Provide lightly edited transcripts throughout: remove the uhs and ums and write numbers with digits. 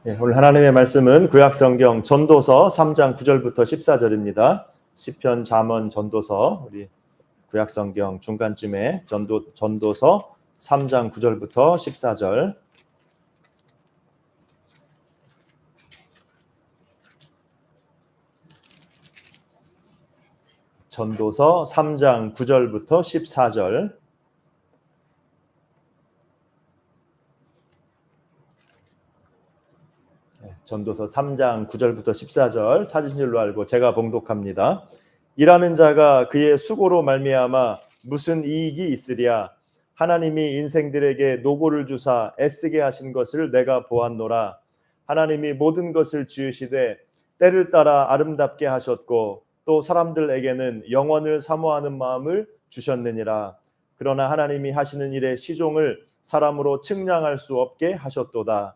오늘 하나님의 말씀은 구약성경 전도서 3장 9절부터 14절입니다. 시편, 잠언, 전도서 우리 구약성경 중간쯤에 전도서 3장 9절부터 14절. 전도서 3장 9절부터 14절. 전도서 3장 9절부터 14절 찾으신 줄로 알고 제가 봉독합니다. 일하는 자가 그의 수고로 말미암아 무슨 이익이 있으랴. 하나님이 인생들에게 노고를 주사 애쓰게 하신 것을 내가 보았노라. 하나님이 모든 것을 지으시되 때를 따라 아름답게 하셨고 또 사람들에게는 영원을 사모하는 마음을 주셨느니라. 그러나 하나님이 하시는 일의 시종을 사람으로 측량할 수 없게 하셨도다.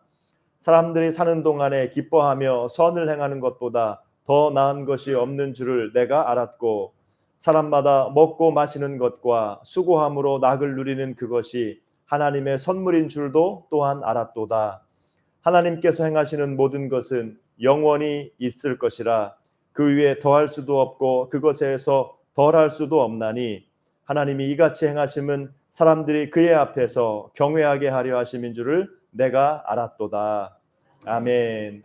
사람들이 사는 동안에 기뻐하며 선을 행하는 것보다 더 나은 것이 없는 줄을 내가 알았고 사람마다 먹고 마시는 것과 수고함으로 낙을 누리는 그것이 하나님의 선물인 줄도 또한 알았도다. 하나님께서 행하시는 모든 것은 영원히 있을 것이라. 그 위에 더할 수도 없고 그것에서 덜할 수도 없나니 하나님이 이같이 행하심은 사람들이 그의 앞에서 경외하게 하려 하심인 줄을 내가 알았도다. 아멘.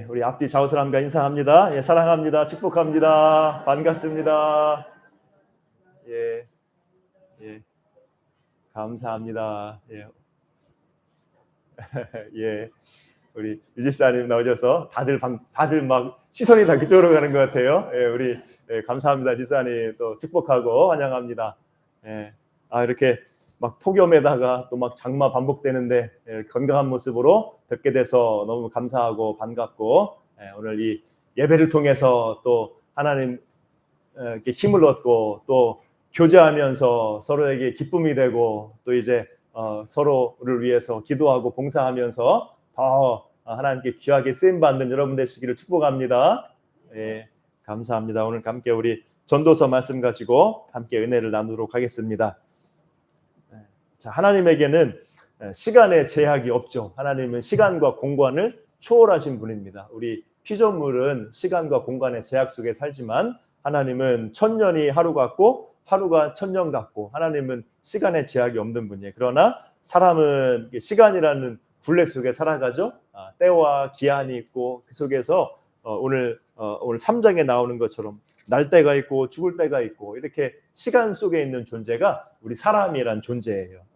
우리 앞뒤 좌우 사람과 인사합니다. 사랑합니다. 축복합니다. 반갑습니다. 감사합니다. 우리 유집사님 나오셔서 다들 막 시선이 다 그쪽으로 가는 것 같아요. 우리 감사합니다. 집사님 또 축복하고 환영합니다. 이렇게 막 폭염에다가 또 막 장마 반복되는데 건강한 모습으로 뵙게 돼서 너무 감사하고 반갑고 오늘 이 예배를 통해서 또 하나님 이렇게 힘을 얻고 또 교제하면서 서로에게 기쁨이 되고 또 이제 서로를 위해서 기도하고 봉사하면서 더 하나님께 귀하게 쓰임받는 여러분 되시기를 축복합니다. 감사합니다. 오늘 함께 우리 전도서 말씀 가지고 함께 은혜를 나누도록 하겠습니다. 자, 하나님에게는 시간의 제약이 없죠. 하나님은 시간과 공간을 초월하신 분입니다. 우리 피조물은 시간과 공간의 제약 속에 살지만 하나님은 천년이 하루 같고 하루가 천년 같고 하나님은 시간의 제약이 없는 분이에요. 그러나 사람은 시간이라는 굴레 속에 살아가죠. 때와 기한이 있고 그 속에서 오늘 3장에 나오는 것처럼 날 때가 있고 죽을 때가 있고 이렇게 시간 속에 있는 존재가 우리 사람이란 존재예요.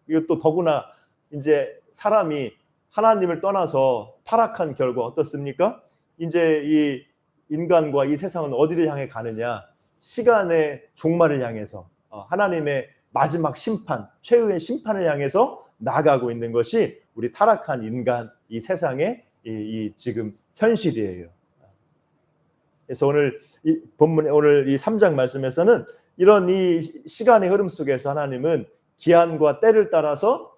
이것도 더구나 이제 사람이 하나님을 떠나서 타락한 결과 어떻습니까? 이제 이 인간과 이 세상은 어디를 향해 가느냐? 시간의 종말을 향해서 하나님의 마지막 심판, 최후의 심판을 향해서 나아가고 있는 것이 우리 타락한 인간, 이 세상의 이 지금 현실이에요. 그래서 오늘 이 본문에 오늘 이 3장 말씀에서는 이런 이 시간의 흐름 속에서 하나님은 기한과 때를 따라서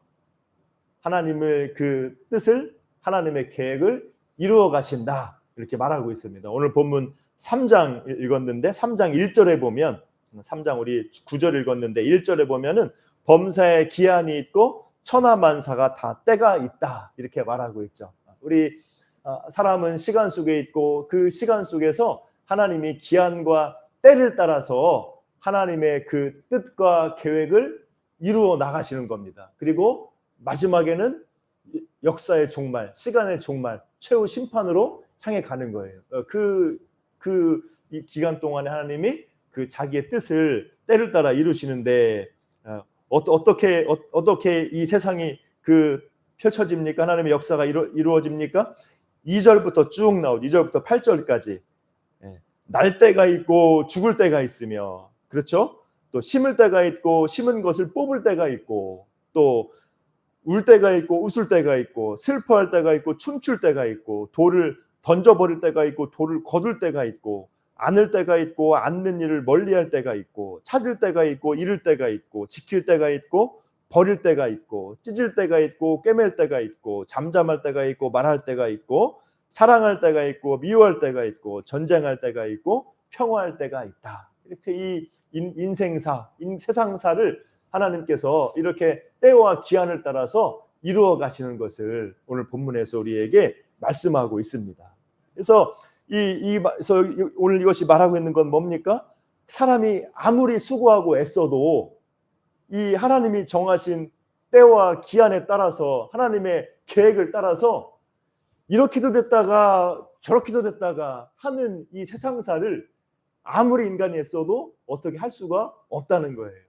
하나님의 그 뜻을 하나님의 계획을 이루어 가신다 이렇게 말하고 있습니다. 오늘 본문 3장 읽었는데 3장 1절에 보면 3장 우리 9절 읽었는데 1절에 보면은 범사에 기한이 있고 천하만사가 다 때가 있다 이렇게 말하고 있죠. 우리 사람은 시간 속에 있고 그 시간 속에서 하나님이 기한과 때를 따라서 하나님의 그 뜻과 계획을 이루어 나가시는 겁니다. 그리고 마지막에는 역사의 종말, 시간의 종말, 최후 심판으로 향해 가는 거예요. 이 기간 동안에 하나님이 그 자기의 뜻을 때를 따라 이루시는데 어떻게 이 세상이 그 펼쳐집니까? 하나님의 역사가 이루어집니까? 2절부터 쭉 나오죠. 2절부터 8절까지 날 때가 있고 죽을 때가 있으며 그렇죠? 또 심을 때가 있고 심은 것을 뽑을 때가 있고 또 울 때가 있고 웃을 때가 있고 슬퍼할 때가 있고 춤출 때가 있고 돌을 던져버릴 때가 있고 돌을 거둘 때가 있고 안을 때가 있고 않는 일을 멀리할 때가 있고 찾을 때가 있고 잃을 때가 있고 지킬 때가 있고 버릴 때가 있고 찢을 때가 있고 꿰맬 때가 있고 잠잠할 때가 있고 말할 때가 있고 사랑할 때가 있고 미워할 때가 있고 전쟁할 때가 있고 평화할 때가 있다. 이렇게 이 인생사, 세상사를 하나님께서 이렇게 때와 기한을 따라서 이루어 가시는 것을 오늘 본문에서 우리에게 말씀하고 있습니다. 그래서 그래서 오늘 이것이 말하고 있는 건 뭡니까? 사람이 아무리 수고하고 애써도 이 하나님이 정하신 때와 기한에 따라서 하나님의 계획을 따라서 이렇게도 됐다가 저렇게도 됐다가 하는 이 세상사를 아무리 인간이 애써도 어떻게 할 수가 없다는 거예요.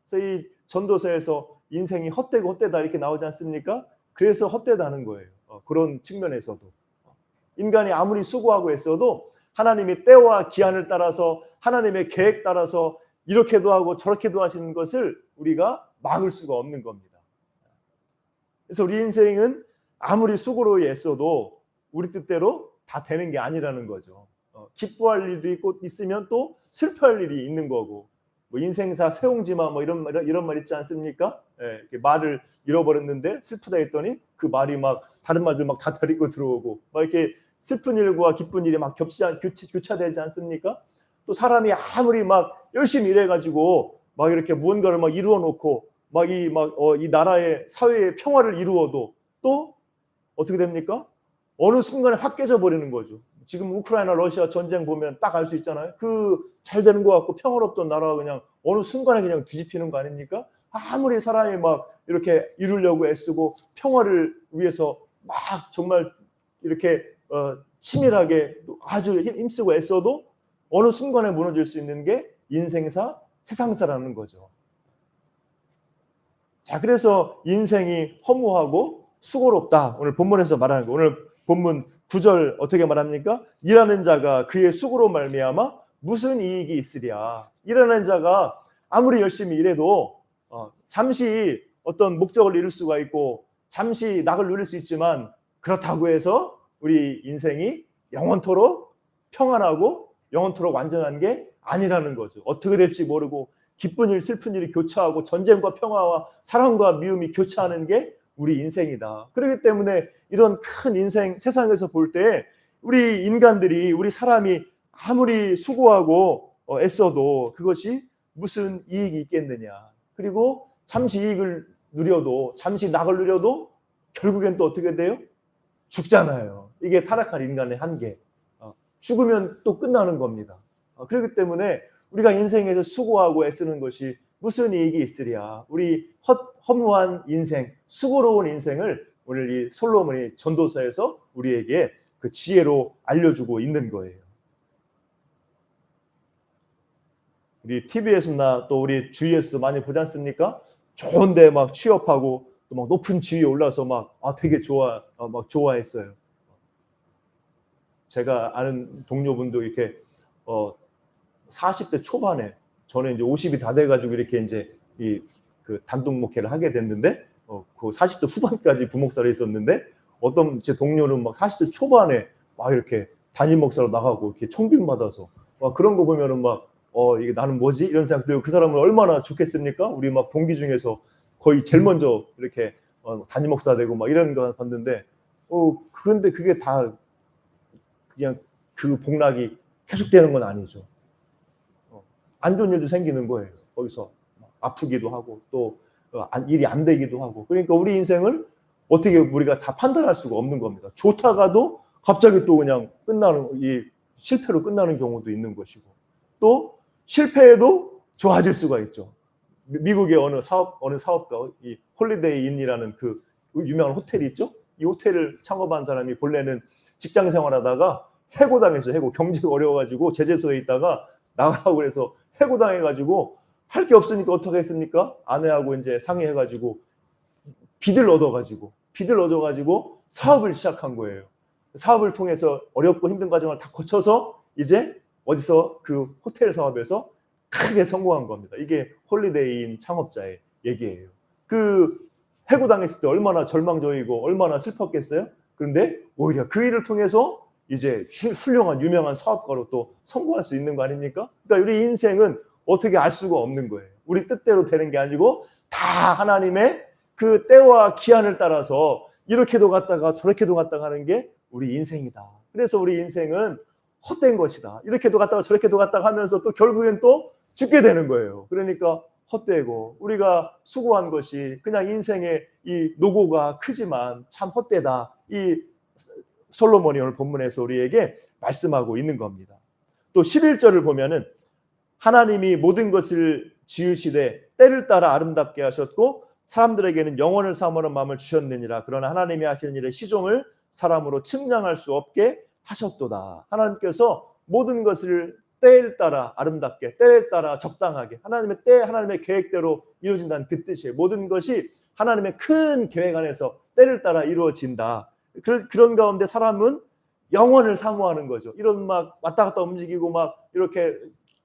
그래서 이 전도서에서 인생이 헛되고 헛되다 이렇게 나오지 않습니까? 그래서 헛되다는 거예요. 그런 측면에서도 인간이 아무리 수고하고 애써도 하나님의 때와 기한을 따라서 하나님의 계획 따라서 이렇게도 하고 저렇게도 하시는 것을 우리가 막을 수가 없는 겁니다. 그래서 우리 인생은 아무리 수고로 애써도 우리 뜻대로 다 되는 게 아니라는 거죠. 기뻐할 일도 있으면 또 슬퍼할 일이 있는 거고, 뭐 인생사 세옹지마 뭐 이런 말 있지 않습니까? 예, 말을 잃어버렸는데 슬프다 했더니 그 말이 막 다른 말들 막 다 데리고 들어오고, 막 이렇게 슬픈 일과 기쁜 일이 막 교차되지 않습니까? 또 사람이 아무리 막 열심히 일해가지고 막 이렇게 무언가를 막 이루어 놓고 이 나라의 사회의 평화를 이루어도 또 어떻게 됩니까? 어느 순간에 확 깨져 버리는 거죠. 지금 우크라이나 러시아 전쟁 보면 딱 알 수 있잖아요. 그 잘 되는 것 같고 평화롭던 나라가 그냥 어느 순간에 그냥 뒤집히는 거 아닙니까? 아무리 사람이 막 이렇게 이루려고 애쓰고 평화를 위해서 막 정말 이렇게 치밀하게 아주 힘쓰고 애써도 어느 순간에 무너질 수 있는 게 인생사, 세상사라는 거죠. 자, 그래서 인생이 허무하고 수고롭다. 오늘 본문에서 말하는 거. 오늘 본문 9절 어떻게 말합니까? 일하는 자가 그의 수고로 말미암아 무슨 이익이 있으랴. 일하는 자가 아무리 열심히 일해도 잠시 어떤 목적을 이룰 수가 있고 잠시 낙을 누릴 수 있지만 그렇다고 해서 우리 인생이 영원토록 평안하고 영원토록 완전한 게 아니라는 거죠. 어떻게 될지 모르고 기쁜 일, 슬픈 일이 교차하고 전쟁과 평화와 사랑과 미움이 교차하는 게 우리 인생이다. 그렇기 때문에 이런 큰 인생 세상에서 볼 때 우리 인간들이 우리 사람이 아무리 수고하고 애써도 그것이 무슨 이익이 있겠느냐. 그리고 잠시 이익을 누려도 잠시 낙을 누려도 결국엔 또 어떻게 돼요? 죽잖아요. 이게 타락한 인간의 한계. 죽으면 또 끝나는 겁니다. 그렇기 때문에 우리가 인생에서 수고하고 애쓰는 것이 무슨 이익이 있으랴. 우리 허무한 인생, 수고로운 인생을 오늘 이 솔로몬이 전도서에서 우리에게 그 지혜로 알려주고 있는 거예요. 우리 TV에서나 또 우리 주위에서도 많이 보지 않습니까? 좋은데 막 취업하고 또 막 높은 지위에 올라서 막 되게 막 좋아했어요. 제가 아는 동료분도 이렇게 40대 초반에 저는 이제 50이 다 돼가지고 이렇게 이제 그 단독 목회를 하게 됐는데 그 40대 후반까지 부목사로 있었는데 어떤 제 동료는 막 40대 초반에 막 이렇게 담임 목사로 나가고 이렇게 청빙 받아서 막 그런 거 보면은 막 이게 나는 뭐지 이런 생각 들고 그 사람은 얼마나 좋겠습니까? 우리 막 동기 중에서 거의 제일 먼저 이렇게 담임 목사 되고 막 이런 거 봤는데 그런데 그게 다 그냥 그 복락이 계속되는 건 아니죠. 안 좋은 일도 생기는 거예요. 거기서 아프기도 하고 또 일이 안 되기도 하고. 그러니까 우리 인생을 어떻게 우리가 다 판단할 수가 없는 겁니다. 좋다가도 갑자기 또 그냥 실패로 끝나는 경우도 있는 것이고 또 실패해도 좋아질 수가 있죠. 미국의 어느 사업가, 이 홀리데이 인이라는 그 유명한 호텔이 있죠. 이 호텔을 창업한 사람이 본래는 직장 생활하다가 해고당했어요. 경제가 어려워가지고 제재소에 있다가 나가라고 해서 해고당해가지고 할 게 없으니까 어떻게 했습니까? 아내하고 이제 상의해가지고 빚을 얻어가지고 사업을 시작한 거예요. 사업을 통해서 어렵고 힘든 과정을 다 거쳐서 이제 어디서 그 호텔 사업에서 크게 성공한 겁니다. 이게 홀리데이인 창업자의 얘기예요. 그 해고당했을 때 얼마나 절망적이고 얼마나 슬펐겠어요? 그런데 오히려 그 일을 통해서 이제 훌륭한 유명한 사업가로 또 성공할 수 있는 거 아닙니까? 그러니까 우리 인생은 어떻게 알 수가 없는 거예요. 우리 뜻대로 되는 게 아니고 다 하나님의 그 때와 기한을 따라서 이렇게도 갔다가 저렇게도 갔다가 하는 게 우리 인생이다. 그래서 우리 인생은 헛된 것이다. 이렇게도 갔다가 저렇게도 갔다가 하면서 또 결국엔 또 죽게 되는 거예요. 그러니까 헛되고 우리가 수고한 것이 그냥 인생의 이 노고가 크지만 참 헛되다. 이 솔로몬이 오늘 본문에서 우리에게 말씀하고 있는 겁니다. 또 11절을 보면은 하나님이 모든 것을 지으시되 때를 따라 아름답게 하셨고 사람들에게는 영원을 사모하는 마음을 주셨느니라. 그러나 하나님이 하시는 일의 시종을 사람으로 측량할 수 없게 하셨도다. 하나님께서 모든 것을 때를 따라 아름답게, 때를 따라 적당하게, 하나님의 때, 하나님의 계획대로 이루어진다는 그 뜻이에요. 모든 것이 하나님의 큰 계획 안에서 때를 따라 이루어진다. 그런 가운데 사람은 영원을 사모하는 거죠. 이런 막 왔다 갔다 움직이고 막 이렇게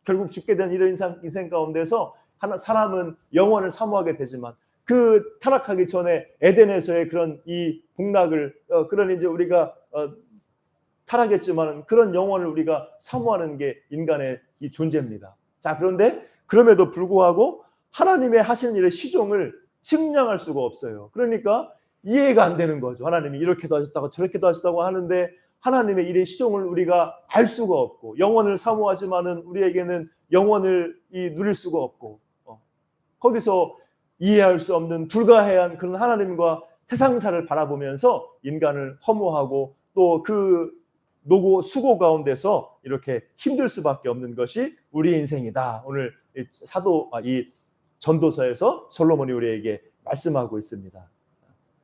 결국 죽게 되는 이런 인생 가운데서 사람은 영원을 사모하게 되지만 그 타락하기 전에 에덴에서의 그런 이 복락을 그런 이제 우리가 타락했지만 그런 영혼을 우리가 사모하는 게 인간의 이 존재입니다. 자, 그런데 그럼에도 불구하고 하나님의 하시는 일의 시종을 측량할 수가 없어요. 그러니까 이해가 안 되는 거죠. 하나님이 이렇게도 하셨다고 저렇게도 하셨다고 하는데 하나님의 일의 시종을 우리가 알 수가 없고 영원을 사모하지만은 우리에게는 영원을 누릴 수가 없고 거기서 이해할 수 없는 불가해한 그런 하나님과 세상사를 바라보면서 인간을 허무하고 또 그 노고 수고 가운데서 이렇게 힘들 수밖에 없는 것이 우리 인생이다. 오늘 이 전도서에서 솔로몬이 우리에게 말씀하고 있습니다.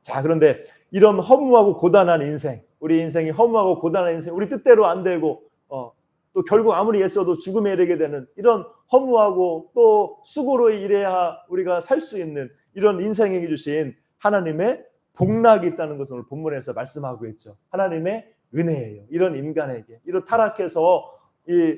자, 그런데 이런 허무하고 고단한 인생, 우리 인생이 허무하고 고단한 인생, 우리 뜻대로 안 되고 또 결국 아무리 애써도 죽음에 이르게 되는 이런 허무하고 또 수고로 일해야 우리가 살 수 있는 이런 인생에게 주신 하나님의 복락이 있다는 것을 오늘 본문에서 말씀하고 있죠. 하나님의 은혜예요. 이런 인간에게 이런 타락해서 이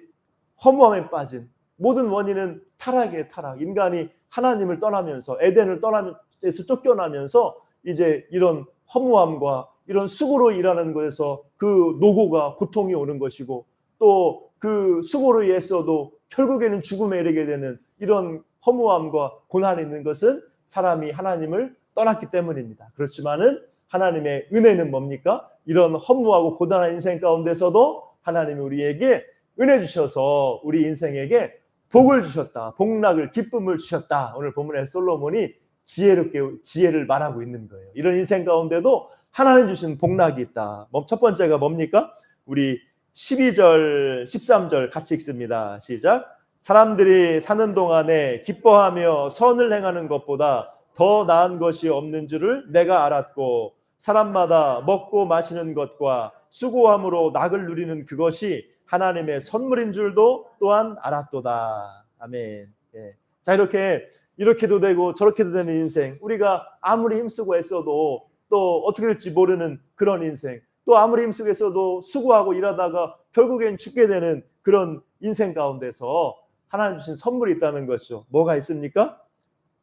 허무함에 빠진 모든 원인은 타락이에요. 타락. 인간이 하나님을 떠나면서 에덴을 떠나면서 쫓겨나면서 이제 이런 허무함과 이런 수고로 일하는 것에서 그 노고가 고통이 오는 것이고 또 그 수고로 애써도 결국에는 죽음에 이르게 되는 이런 허무함과 고난이 있는 것은 사람이 하나님을 떠났기 때문입니다. 그렇지만은 하나님의 은혜는 뭡니까? 이런 허무하고 고단한 인생 가운데서도 하나님이 우리에게 은혜 주셔서 우리 인생에게 복을 주셨다. 복락을 기쁨을 주셨다. 오늘 본문에 솔로몬이 지혜를 말하고 있는 거예요. 이런 인생 가운데도 하나님 주신 복락이 있다. 첫 번째가 뭡니까? 우리 12절, 13절 같이 읽습니다. 시작. 사람들이 사는 동안에 기뻐하며 선을 행하는 것보다 더 나은 것이 없는 줄을 내가 알았고 사람마다 먹고 마시는 것과 수고함으로 낙을 누리는 그것이 하나님의 선물인 줄도 또한 알았도다. 아멘. 예. 자, 이렇게도 되고 저렇게도 되는 인생, 우리가 아무리 힘쓰고 애써도 또 어떻게 될지 모르는 그런 인생, 또 아무리 힘쓰고 애써도 수고하고 일하다가 결국엔 죽게 되는 그런 인생 가운데서 하나님 주신 선물이 있다는 것이죠. 뭐가 있습니까?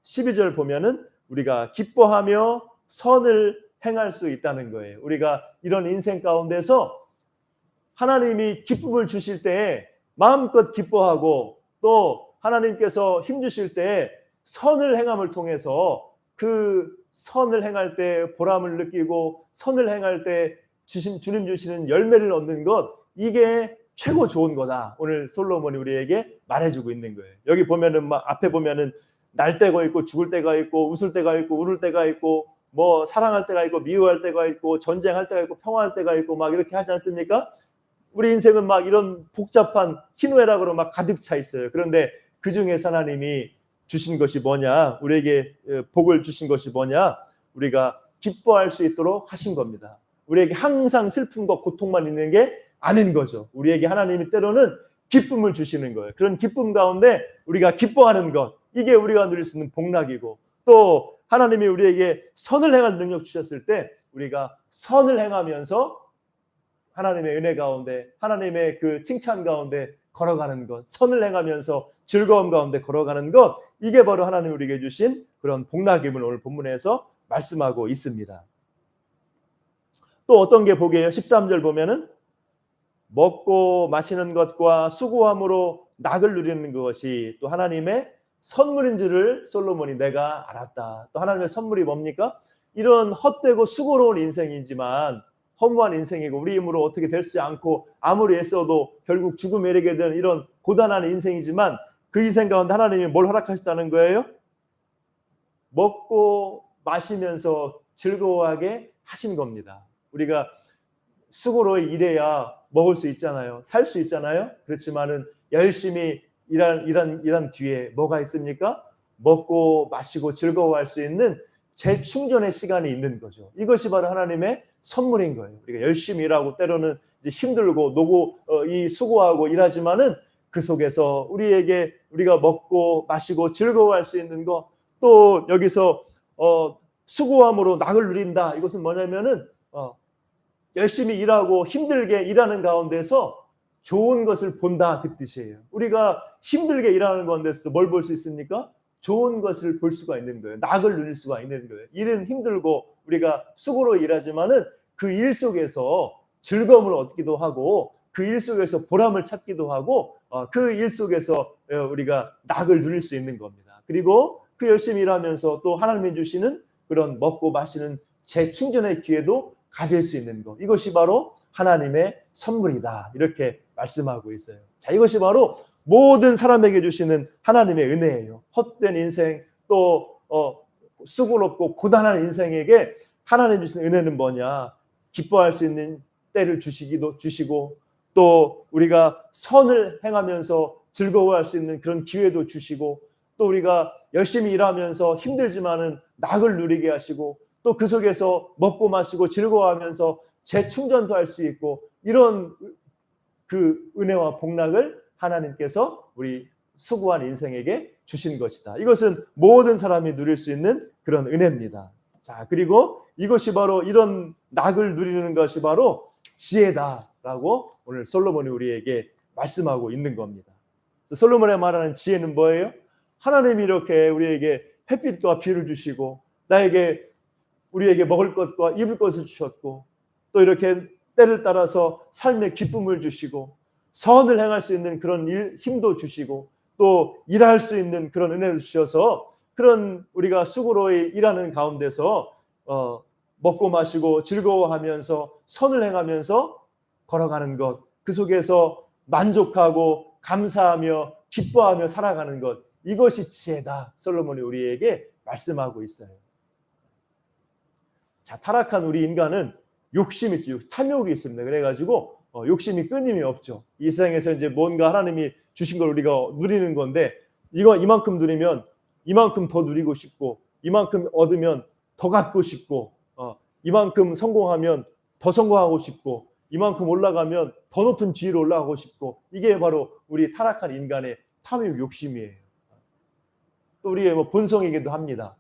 12절 보면은 우리가 기뻐하며 선을 행할 수 있다는 거예요. 우리가 이런 인생 가운데서 하나님이 기쁨을 주실 때에 마음껏 기뻐하고 또 하나님께서 힘 주실 때에 선을 행함을 통해서 그 선을 행할 때 보람을 느끼고 선을 행할 때 주님 주시는 열매를 얻는 것, 이게 최고 좋은 거다. 오늘 솔로몬이 우리에게 말해주고 있는 거예요. 여기 보면은 막 앞에 보면은 날 때가 있고 죽을 때가 있고 웃을 때가 있고 울을 때가 있고 뭐 사랑할 때가 있고 미워할 때가 있고 전쟁할 때가 있고 평화할 때가 있고 막 이렇게 하지 않습니까? 우리 인생은 막 이런 복잡한 희노애락으로 막 가득 차 있어요. 그런데 그 중에 하나님이 주신 것이 뭐냐? 우리에게 복을 주신 것이 뭐냐? 우리가 기뻐할 수 있도록 하신 겁니다. 우리에게 항상 슬픔과 고통만 있는 게 아닌 거죠. 우리에게 하나님이 때로는 기쁨을 주시는 거예요. 그런 기쁨 가운데 우리가 기뻐하는 것, 이게 우리가 누릴 수 있는 복락이고, 또 하나님이 우리에게 선을 행할 능력 주셨을 때 우리가 선을 행하면서 하나님의 은혜 가운데, 하나님의 그 칭찬 가운데 걸어가는 것, 선을 행하면서 즐거움 가운데 걸어가는 것, 이게 바로 하나님이 우리에게 주신 그런 복락임을 오늘 본문에서 말씀하고 있습니다. 또 어떤 게 복이에요? 13절 보면은 먹고 마시는 것과 수고함으로 낙을 누리는 것이 또 하나님의 선물인 줄을 솔로몬이 내가 알았다. 또 하나님의 선물이 뭡니까? 이런 헛되고 수고로운 인생이지만 허무한 인생이고 우리 힘으로 어떻게 될 수 않고 아무리 애써도 결국 죽음에 이르게 되는 이런 고단한 인생이지만 그 인생 가운데 하나님이 뭘 허락하셨다는 거예요? 먹고 마시면서 즐거워하게 하신 겁니다. 우리가 수고로 일해야 먹을 수 있잖아요. 살 수 있잖아요. 그렇지만은 열심히 일한 뒤에 뭐가 있습니까? 먹고 마시고 즐거워할 수 있는 재충전의 시간이 있는 거죠. 이것이 바로 하나님의 선물인 거예요. 우리가 열심히 일하고 때로는 이제 힘들고 이 수고하고 일하지만은 그 속에서 우리가 먹고 마시고 즐거워할 수 있는 거, 또 여기서 수고함으로 낙을 누린다. 이것은 뭐냐면은 열심히 일하고 힘들게 일하는 가운데서 좋은 것을 본다, 그 뜻이에요. 우리가 힘들게 일하는 가운데서도 뭘 볼 수 있습니까? 좋은 것을 볼 수가 있는 거예요. 낙을 누릴 수가 있는 거예요. 일은 힘들고 우리가 수고로 일하지만은 그 일 속에서 즐거움을 얻기도 하고 그 일 속에서 보람을 찾기도 하고 그 일 속에서 우리가 낙을 누릴 수 있는 겁니다. 그리고 그 열심히 일하면서 또 하나님이 주시는 그런 먹고 마시는 재충전의 기회도 가질 수 있는 것, 이것이 바로 하나님의 선물이다, 이렇게 말씀하고 있어요. 자, 이것이 바로 모든 사람에게 주시는 하나님의 은혜예요. 헛된 인생, 또 수고롭고 고단한 인생에게 하나님 주시는 은혜는 뭐냐? 기뻐할 수 있는 때를 주시고 또 우리가 선을 행하면서 즐거워할 수 있는 그런 기회도 주시고, 또 우리가 열심히 일하면서 힘들지만은 낙을 누리게 하시고, 또 그 속에서 먹고 마시고 즐거워하면서 재충전도 할 수 있고, 이런 그 은혜와 복락을 하나님께서 우리 수고한 인생에게 주신 것이다. 이것은 모든 사람이 누릴 수 있는 그런 은혜입니다. 자, 그리고 이것이 바로, 이런 낙을 누리는 것이 바로 지혜다라고 오늘 솔로몬이 우리에게 말씀하고 있는 겁니다. 솔로몬이 말하는 지혜는 뭐예요? 하나님이 이렇게 우리에게 햇빛과 비를 주시고 우리에게 먹을 것과 입을 것을 주셨고, 또 이렇게 때를 따라서 삶의 기쁨을 주시고 선을 행할 수 있는 그런 힘도 주시고 또 일할 수 있는 그런 은혜를 주셔서, 그런 우리가 수고로 일하는 가운데서 먹고 마시고 즐거워하면서 선을 행하면서 걸어가는 것, 그 속에서 만족하고 감사하며 기뻐하며 살아가는 것, 이것이 지혜다, 솔로몬이 우리에게 말씀하고 있어요. 자, 타락한 우리 인간은 욕심이 있죠. 탐욕이 있습니다. 그래가지고 욕심이 끊임이 없죠. 이 세상에서 이제 뭔가 하나님이 주신 걸 우리가 누리는 건데, 이만큼 누리면 이만큼 더 누리고 싶고, 이만큼 얻으면 더 갖고 싶고, 이만큼 성공하면 더 성공하고 싶고, 이만큼 올라가면 더 높은 지위로 올라가고 싶고, 이게 바로 우리 타락한 인간의 탐욕, 욕심이에요. 또 우리의 본성이기도 합니다.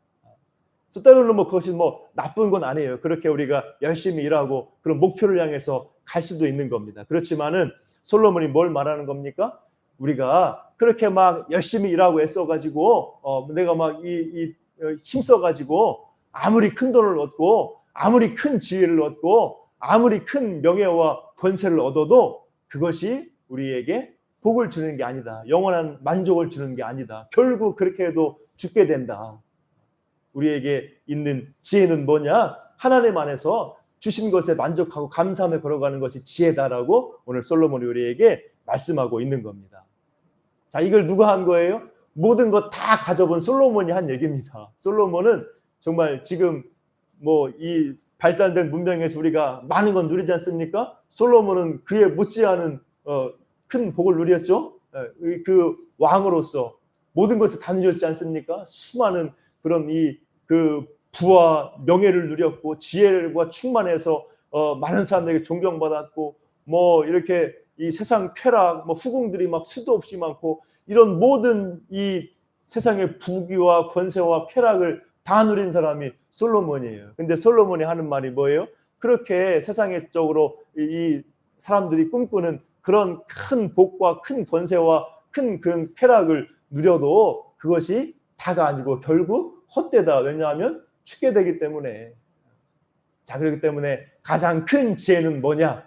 때로는 그것이 나쁜 건 아니에요. 그렇게 우리가 열심히 일하고 그런 목표를 향해서 갈 수도 있는 겁니다. 그렇지만은 솔로몬이 뭘 말하는 겁니까? 우리가 그렇게 막 열심히 일하고 애써가지고 내가 막 힘써가지고 아무리 큰 돈을 얻고 아무리 큰 지위를 얻고 아무리 큰 명예와 권세를 얻어도 그것이 우리에게 복을 주는 게 아니다. 영원한 만족을 주는 게 아니다. 결국 그렇게 해도 죽게 된다. 우리에게 있는 지혜는 뭐냐? 하나님 안에서 주신 것에 만족하고 감사하며 걸어가는 것이 지혜다라고 오늘 솔로몬이 우리에게 말씀하고 있는 겁니다. 자, 이걸 누가 한 거예요? 모든 것 다 가져본 솔로몬이 한 얘기입니다. 솔로몬은 정말 지금 이 발달된 문명에서 우리가 많은 건 누리지 않습니까? 솔로몬은 그에 못지않은 큰 복을 누렸죠. 그 왕으로서 모든 것을 다 누렸지 않습니까? 수많은 그런 그 부와 명예를 누렸고 지혜와 충만해서 많은 사람들에게 존경받았고, 이렇게 이 세상 쾌락, 후궁들이 막 수도 없이 많고, 이런 모든 이 세상의 부귀와 권세와 쾌락을 다 누린 사람이 솔로몬이에요. 근데 솔로몬이 하는 말이 뭐예요? 그렇게 세상적으로 이 사람들이 꿈꾸는 그런 큰 복과 큰 권세와 큰 그런 쾌락을 누려도 그것이 다가 아니고 결국 헛되다. 왜냐하면 죽게 되기 때문에. 자, 그렇기 때문에 가장 큰 지혜는 뭐냐?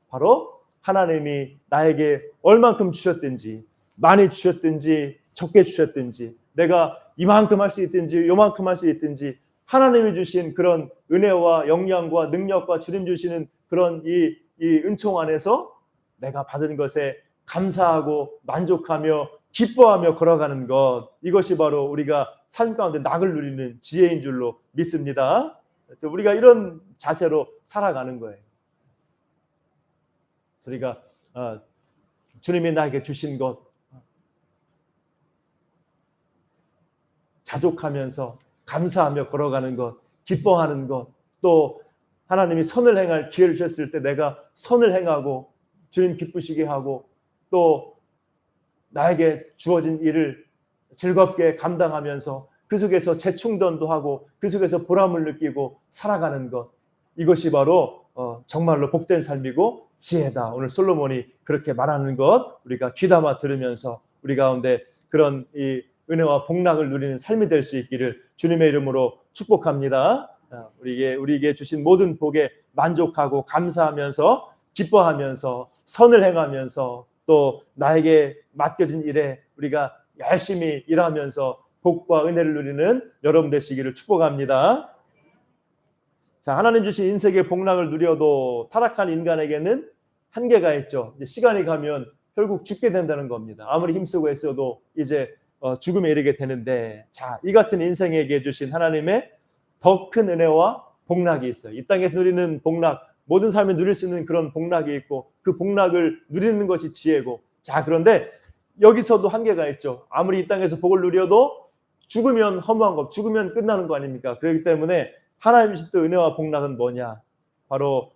바로 하나님이 나에게 얼만큼 주셨든지, 많이 주셨든지 적게 주셨든지, 내가 이만큼 할 수 있든지 요만큼 할 수 있든지, 하나님이 주신 그런 은혜와 역량과 능력과 주님 주시는 그런 이 은총 안에서 내가 받은 것에 감사하고 만족하며 기뻐하며 걸어가는 것, 이것이 바로 우리가 삶 가운데 낙을 누리는 지혜인 줄로 믿습니다. 우리가 이런 자세로 살아가는 거예요. 우리가 주님이 나에게 주신 것 자족하면서 감사하며 걸어가는 것, 기뻐하는 것, 또 하나님이 선을 행할 기회를 주셨을 때 내가 선을 행하고 주님 기쁘시게 하고 또 나에게 주어진 일을 즐겁게 감당하면서 그 속에서 재충전도 하고 그 속에서 보람을 느끼고 살아가는 것, 이것이 바로 정말로 복된 삶이고 지혜다. 오늘 솔로몬이 그렇게 말하는 것 우리가 귀담아 들으면서 우리 가운데 그런 이 은혜와 복락을 누리는 삶이 될 수 있기를 주님의 이름으로 축복합니다. 우리에게 주신 모든 복에 만족하고 감사하면서 기뻐하면서 선을 행하면서 또 나에게 맡겨진 일에 우리가 열심히 일하면서 복과 은혜를 누리는 여러분 되시기를 축복합니다. 자, 하나님 주신 인생의 복락을 누려도 타락한 인간에게는 한계가 있죠. 시간이 가면 결국 죽게 된다는 겁니다. 아무리 힘쓰고 했어도 이제 죽음에 이르게 되는데, 자, 이 같은 인생에게 주신 하나님의 더 큰 은혜와 복락이 있어요. 이 땅에서 누리는 복락, 모든 삶에 누릴 수 있는 그런 복락이 있고 그 복락을 누리는 것이 지혜고, 자, 그런데 여기서도 한계가 있죠. 아무리 이 땅에서 복을 누려도 죽으면 허무한 것, 죽으면 끝나는 거 아닙니까? 그렇기 때문에 하나님이 주신 은혜와 복락은 뭐냐? 바로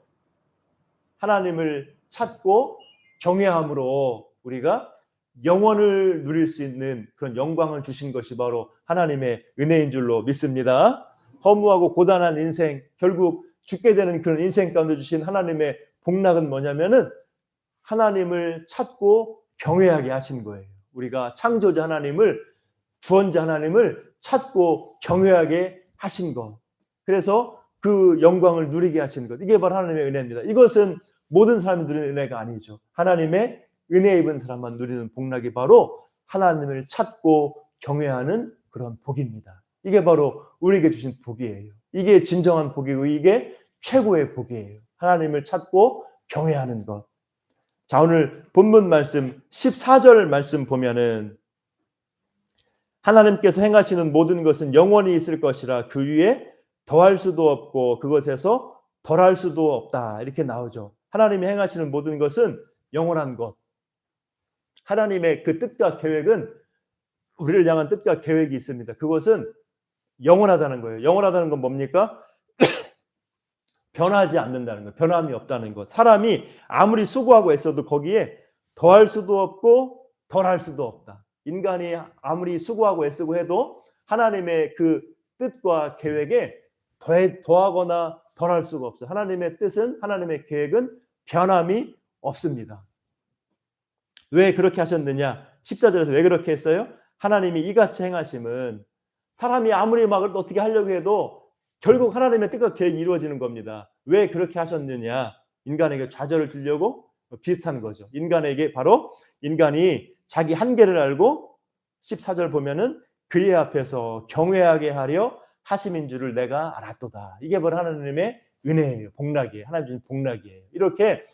하나님을 찾고 경외함으로 우리가 영원을 누릴 수 있는 그런 영광을 주신 것이 바로 하나님의 은혜인 줄로 믿습니다. 허무하고 고단한 인생, 결국 죽게 되는 그런 인생 가운데 주신 하나님의 복락은 뭐냐면은 하나님을 찾고 경외하게 하신 거예요. 우리가 창조자 하나님을, 구원자 하나님을 찾고 경외하게 하신 것. 그래서 그 영광을 누리게 하신 것. 이게 바로 하나님의 은혜입니다. 이것은 모든 사람이 누리는 은혜가 아니죠. 하나님의 은혜 입은 사람만 누리는 복락이 바로 하나님을 찾고 경외하는 그런 복입니다. 이게 바로 우리에게 주신 복이에요. 이게 진정한 복이고 이게 최고의 복이에요. 하나님을 찾고 경외하는 것. 자, 오늘 본문 말씀 14절 말씀 보면은 하나님께서 행하시는 모든 것은 영원히 있을 것이라 그 위에 더할 수도 없고 그것에서 덜할 수도 없다. 이렇게 나오죠. 하나님이 행하시는 모든 것은 영원한 것. 하나님의 그 뜻과 계획은, 우리를 향한 뜻과 계획이 있습니다. 그것은 영원하다는 거예요. 영원하다는 건 뭡니까? 변하지 않는다는 것, 변함이 없다는 것. 사람이 아무리 수고하고 애써도 거기에 더할 수도 없고 덜할 수도 없다. 인간이 아무리 수고하고 애쓰고 해도 하나님의 그 뜻과 계획에 더하거나 덜할 수가 없어요. 하나님의 뜻은, 하나님의 계획은 변함이 없습니다. 왜 그렇게 하셨느냐? 14절에서 왜 그렇게 했어요? 하나님이 이같이 행하심은 사람이 아무리 막 어떻게 하려고 해도 결국 하나님의 뜻과 계획이 이루어지는 겁니다. 왜 그렇게 하셨느냐? 인간에게 좌절을 주려고? 비슷한 거죠. 인간에게, 바로 인간이 자기 한계를 알고 14절 보면은 그의 앞에서 경외하게 하려 하심인 줄을 내가 알았도다. 이게 바로 하나님의 은혜예요. 복락이에요. 하나님 주신 복락이에요. 이렇게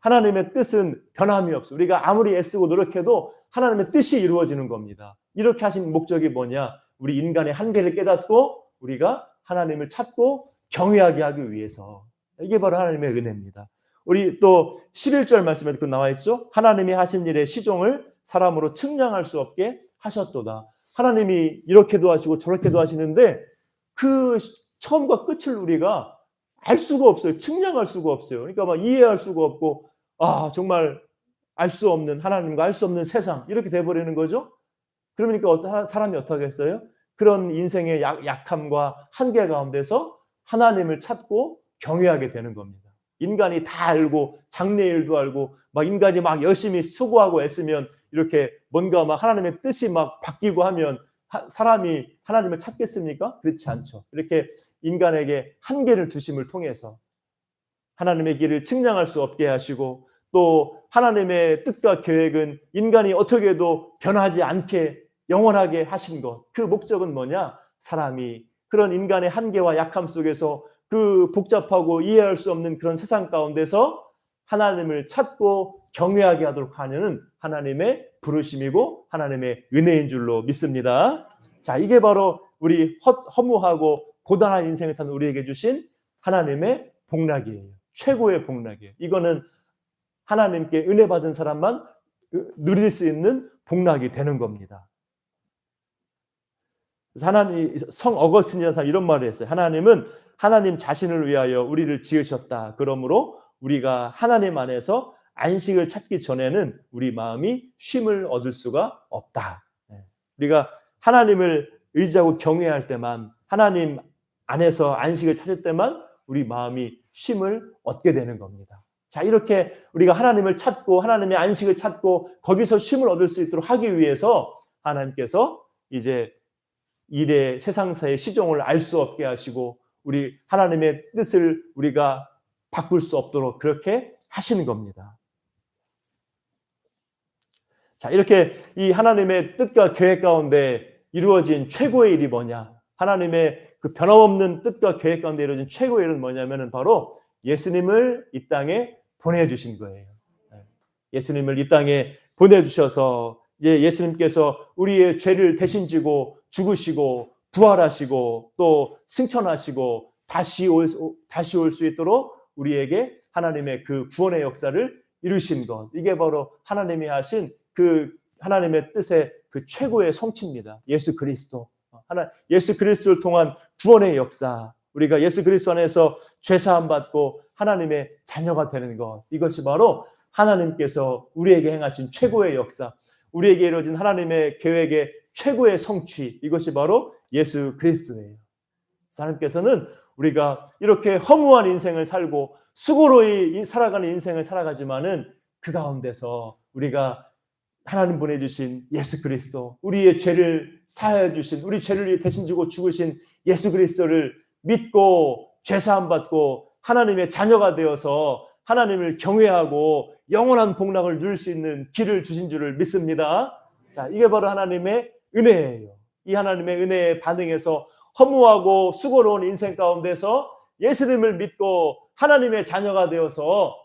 하나님의 뜻은 변함이 없어요. 우리가 아무리 애쓰고 노력해도 하나님의 뜻이 이루어지는 겁니다. 이렇게 하신 목적이 뭐냐? 우리 인간의 한계를 깨닫고 우리가 하나님을 찾고 경외하게 하기 위해서. 이게 바로 하나님의 은혜입니다. 우리 또 11절 말씀에 그 나와 있죠. 하나님이 하신 일의 시종을 사람으로 측량할 수 없게 하셨도다. 하나님이 이렇게도 하시고 저렇게도 하시는데 그 처음과 끝을 우리가 알 수가 없어요. 측량할 수가 없어요. 그러니까 막 이해할 수가 없고, 정말 알 수 없는 하나님과 알 수 없는 세상, 이렇게 돼버리는 거죠. 그러니까 사람이 어떻게 했어요? 그런 인생의 약함과 한계 가운데서 하나님을 찾고 경외하게 되는 겁니다. 인간이 다 알고 장래일도 알고 막 인간이 막 열심히 수고하고 애쓰면 이렇게 뭔가 막 하나님의 뜻이 막 바뀌고 하면 사람이 하나님을 찾겠습니까? 그렇지 않죠. 이렇게 인간에게 한계를 두심을 통해서 하나님의 길을 측량할 수 없게 하시고, 또 하나님의 뜻과 계획은 인간이 어떻게 해도 변하지 않게 영원하게 하신 것. 그 목적은 뭐냐? 사람이 그런 인간의 한계와 약함 속에서 그 복잡하고 이해할 수 없는 그런 세상 가운데서 하나님을 찾고 경외하게 하도록 하는 하나님의 부르심이고 하나님의 은혜인 줄로 믿습니다. 자, 이게 바로 우리 허무하고 고단한 인생을 사는 우리에게 주신 하나님의 복락이에요. 최고의 복락이에요. 이거는 하나님께 은혜 받은 사람만 누릴 수 있는 복락이 되는 겁니다. 성 어거스틴이라는 사람이 이런 말을 했어요. 하나님은 하나님 자신을 위하여 우리를 지으셨다. 그러므로 우리가 하나님 안에서 안식을 찾기 전에는 우리 마음이 쉼을 얻을 수가 없다. 우리가 하나님을 의지하고 경외할 때만, 하나님 안에서 안식을 찾을 때만 우리 마음이 쉼을 얻게 되는 겁니다. 자, 이렇게 우리가 하나님을 찾고 하나님의 안식을 찾고 거기서 쉼을 얻을 수 있도록 하기 위해서 하나님께서 이제 일의 세상사의 시종을 알 수 없게 하시고 우리 하나님의 뜻을 우리가 바꿀 수 없도록 그렇게 하시는 겁니다. 자, 이렇게 이 하나님의 뜻과 계획 가운데 이루어진 최고의 일이 뭐냐? 하나님의 그 변함없는 뜻과 계획 가운데 이루어진 최고의 일은 뭐냐면은 바로 예수님을 이 땅에 보내주신 거예요. 예수님을 이 땅에 보내주셔서 이제 예수님께서 우리의 죄를 대신 지고 죽으시고 부활하시고 또 승천하시고 다시 올 수 있도록 우리에게 하나님의 그 구원의 역사를 이루신 것. 이게 바로 하나님이 하신 그 하나님의 뜻의 그 최고의 성취입니다. 예수 그리스도. 예수 그리스도를 통한 구원의 역사. 우리가 예수 그리스도 안에서 죄사함 받고 하나님의 자녀가 되는 것. 이것이 바로 하나님께서 우리에게 행하신 최고의 역사. 우리에게 이루어진 하나님의 계획의 최고의 성취. 이것이 바로 예수 그리스도예요. 하나님께서는 우리가 이렇게 허무한 인생을 살고 수고로이 살아가는 인생을 살아가지만은 그 가운데서 우리가 하나님 보내주신 예수 그리스도, 우리의 죄를 사하여 주신, 우리 죄를 대신 지고 죽으신 예수 그리스도를 믿고 죄사함 받고 하나님의 자녀가 되어서 하나님을 경외하고 영원한 복락을 누릴 수 있는 길을 주신 줄을 믿습니다. 자, 이게 바로 하나님의 은혜예요. 이 하나님의 은혜에 반응해서 허무하고 수고로운 인생 가운데서 예수님을 믿고 하나님의 자녀가 되어서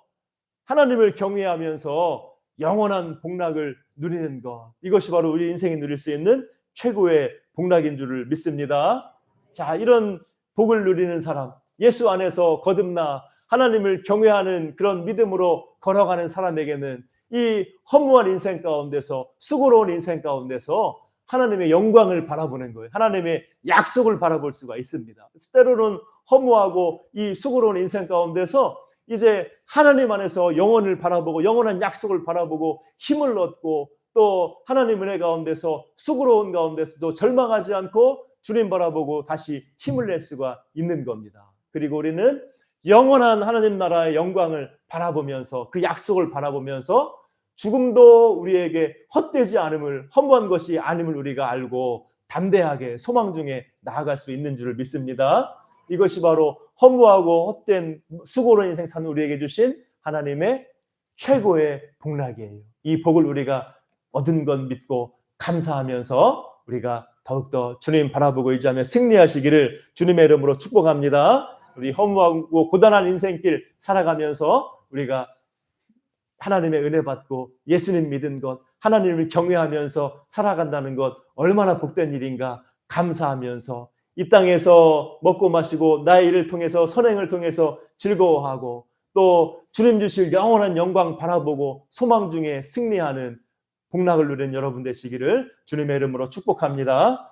하나님을 경외하면서 영원한 복락을 누리는 것. 이것이 바로 우리 인생이 누릴 수 있는 최고의 복락인 줄을 믿습니다. 자, 이런 복을 누리는 사람, 예수 안에서 거듭나 하나님을 경외하는 그런 믿음으로 걸어가는 사람에게는 이 허무한 인생 가운데서, 수고로운 인생 가운데서 하나님의 영광을 바라보는 거예요. 하나님의 약속을 바라볼 수가 있습니다. 때로는 허무하고 이 수고로운 인생 가운데서 이제 하나님 안에서 영원을 바라보고 영원한 약속을 바라보고 힘을 얻고 또 하나님 은혜 가운데서 수고로운 가운데서도 절망하지 않고 주님 바라보고 다시 힘을 낼 수가 있는 겁니다. 그리고 우리는 영원한 하나님 나라의 영광을 바라보면서 그 약속을 바라보면서 죽음도 우리에게 헛되지 않음을, 허무한 것이 아님을 우리가 알고 담대하게 소망 중에 나아갈 수 있는 줄을 믿습니다. 이것이 바로 허무하고 헛된 수고로운 인생 사는 우리에게 주신 하나님의 최고의 복락이에요. 이 복을 우리가 얻은 것 믿고 감사하면서 우리가 더욱더 주님 바라보고 의지하며 승리하시기를 주님의 이름으로 축복합니다. 우리 허무하고 고단한 인생길 살아가면서 우리가 하나님의 은혜 받고 예수님 믿은 것, 하나님을 경외하면서 살아간다는 것 얼마나 복된 일인가 감사하면서 이 땅에서 먹고 마시고 나의 일을 통해서 선행을 통해서 즐거워하고 또 주님 주실 영원한 영광 바라보고 소망 중에 승리하는 복락을 누리는 여러분 되시기를 주님의 이름으로 축복합니다.